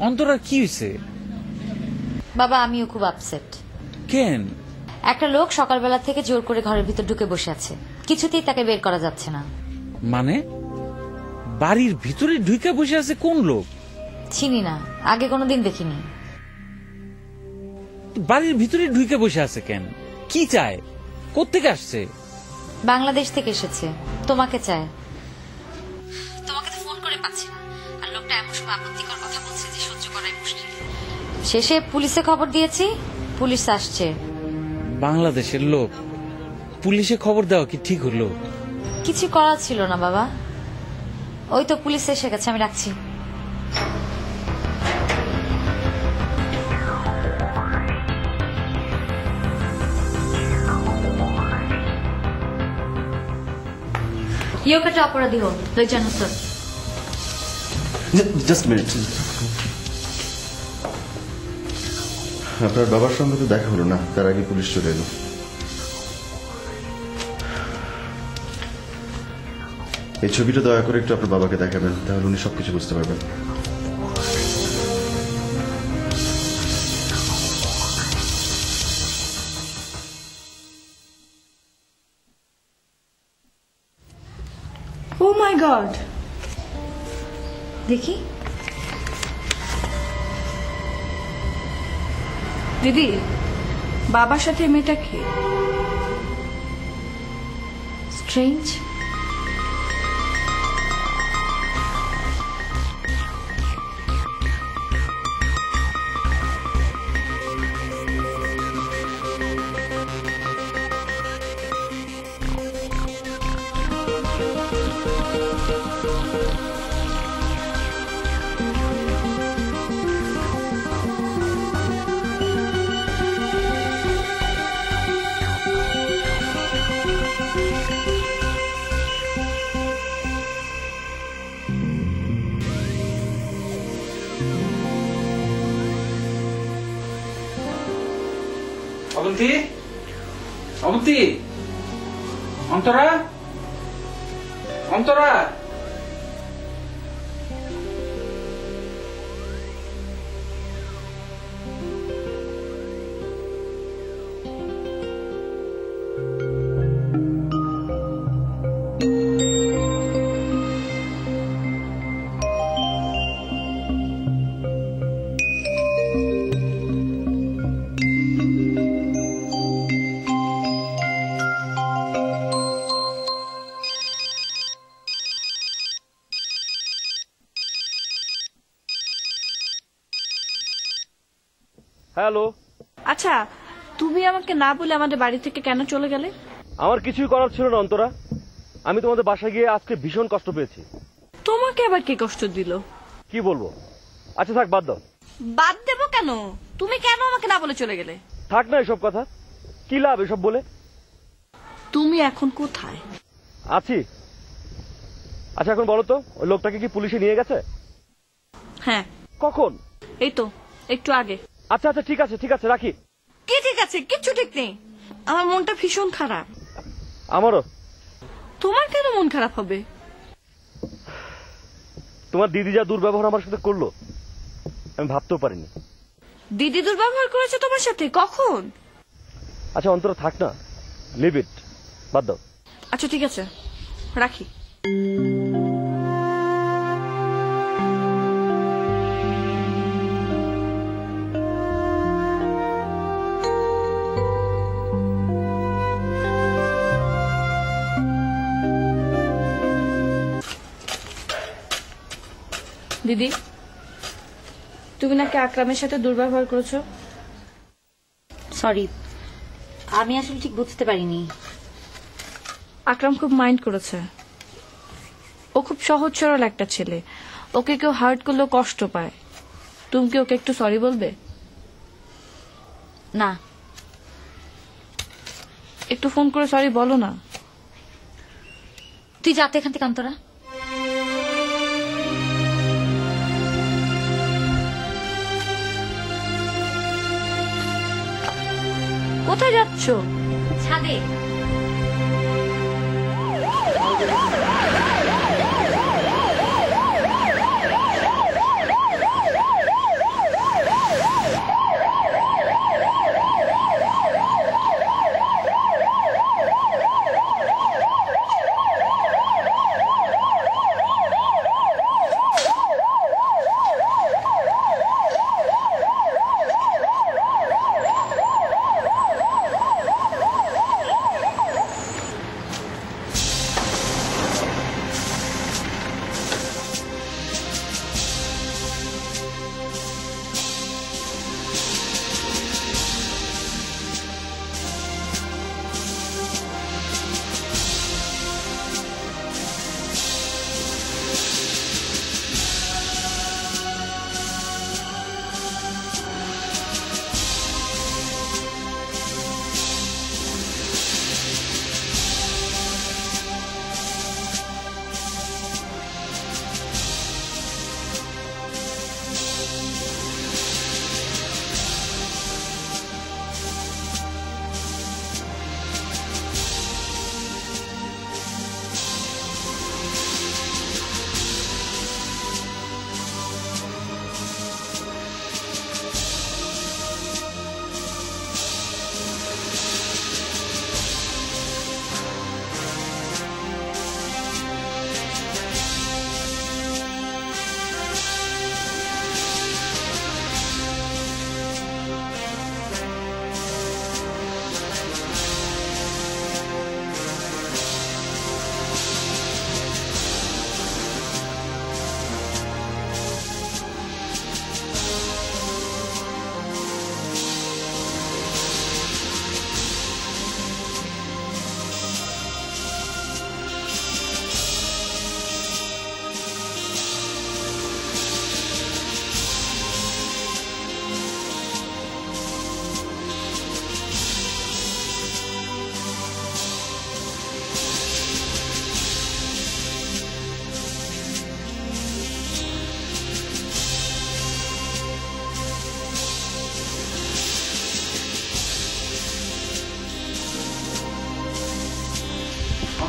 অন্তরার কি হয়েছে? বাবা আমিও খুব আপসেট। কেন? একটা লোক সকালবেলা থেকে জোর করে ঘরের ভিতর ঢুকে বসে আছে, কিছুতেই তাকে বের করা যাচ্ছে না। মানে বাড়ির ভিতরে ঢুকে বসে আছে কোন লোক? চিনি না, আগে কোনোদিন দেখিনি। বাড়ির ভিতরে ঢুকে বসে আছে কেন? কি চায়? কোত্থেকে আসছে? বাংলাদেশ থেকে এসেছে, তোমাকে চায়। তোমাকে তো ফোন করে পাচ্ছি না, আর লোকটা এমন সব আপত্তিকর কথা বলছে যে সহ্য করাই মুশকিল। শেষে পুলিশে খবর দিয়েছি, পুলিশ আসছে। বাংলাদেশের লোক? পুলিশে খবর দেওয়া কি ঠিক হলো? কিছু করার ছিল না বাবা, ওই তো পুলিশ এসে গেছে, আমি রাখছি। ইয়োকাটা অপরাধী হোক লজ্জানো স্যার। Just minute. আপনার বাবার সঙ্গে তো দেখা হলো না, তার আগে পুলিশ চলে এলো। এই ছবিটা দয়া করে একটু আপনার বাবাকে দেখাবেন, তাহলে উনি সবকিছু বুঝতে পারবেন। ও মাই গড, দেখি। দিদি বাবার সাথে মেয়েটা কে? স্ট্রেঞ্জ। অবন্তী, অবন্তী, অন্তরা, অন্তরা। হ্যালো। আচ্ছা, তুমি আমাকে না বলে আমাদের বাড়ি থেকে কেন চলে গেলে? আমার কিছুই করার ছিল না অন্তরা, আমি তোমাদের বাসায় গিয়ে আজকে ভীষণ কষ্ট পেয়েছি। তোমাকে আবার কে কষ্ট দিল? কি বলবো, আচ্ছা থাক, বাদ দাও। বাদ দেবো কেন? তুমি কেন আমাকে না বলে চলে গেলে? থাক না এসব কথা, কি লাভ এসব বলে? তুমি এখন কোথায়? আছি। আচ্ছা এখন বলো তো, ওই লোকটাকে কি পুলিশে নিয়ে গেছে? হ্যাঁ। কখন? এই তো একটু আগে। আচ্ছা আচ্ছা ঠিক আছে, ঠিক আছে, রাখি। কি ঠিক আছে? কিচ্ছু ঠিক নেই, আমার মনটা ভীষণ খারাপ। আমারও। তোমার কেন মন খারাপ হবে? তোমার দিদি যা দুর্ব্যবহার আমার সাথে করলো আমি ভাবতেও পারিনি। দিদি দুর্ব্যবহার করেছে তোমার সাথে? কখন? আচ্ছা অন্তরা থাক না, লিভ ইট, বাদ দাও। আচ্ছা ঠিক আছে, রাখি। দিদি, তুমি নাকি আকরামের সাথে দুর্ব্যবহার করেছো? সরি, আমি আসলে ঠিক বুঝতে পারিনি। আকরাম খুব মাইন্ড করেছে। ও খুব সহজ সরল একটা ছেলে, ওকে কেউ হার্ট করলেও কষ্ট পায়। তুমি কি ওকে একটু সরি বলবে? না। একটু ফোন করে সরি বলো না। তুই যাতে এখান থেকে অন্তরা। কোথায় যাচ্ছ? ছাদে।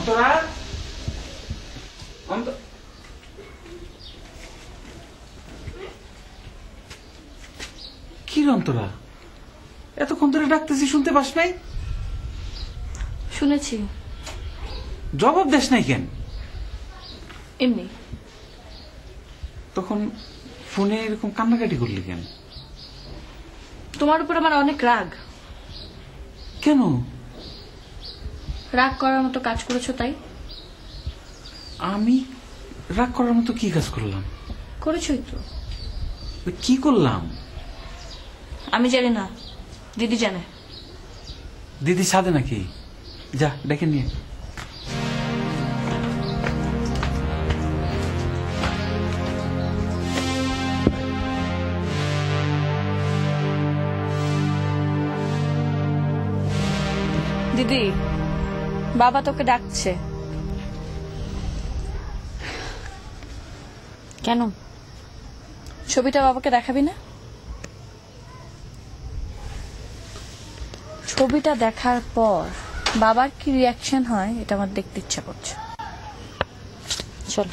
অন্তরা কি রে অন্তরা, এতক্ষণ ধরে ডাকতেছি শুনতে পাস নাই? শুনেছি। জবাব দেশ নাই কেন? এমনি। তখন ফোনে এরকম কান্নাকাটি করলি কেন? তোমার উপর আমার অনেক রাগ। কেন? রাগ করার মতো কাজ করেছো তাই। আমি রাগ করার মতো কি কাজ করলাম? করেছোই তো। কি করলাম? আমি জানি না, দিদি জানে। দিদি সাদে নাকি? যা ডেকে নিয়ে। দিদি, বাবা তোকে ডাকছে। কেন? ছবিটা বাবাকে দেখাবি না? ছবিটা দেখার পর বাবার কি রিয়াকশন হয় এটা আমার দেখতে ইচ্ছা করছে। চল।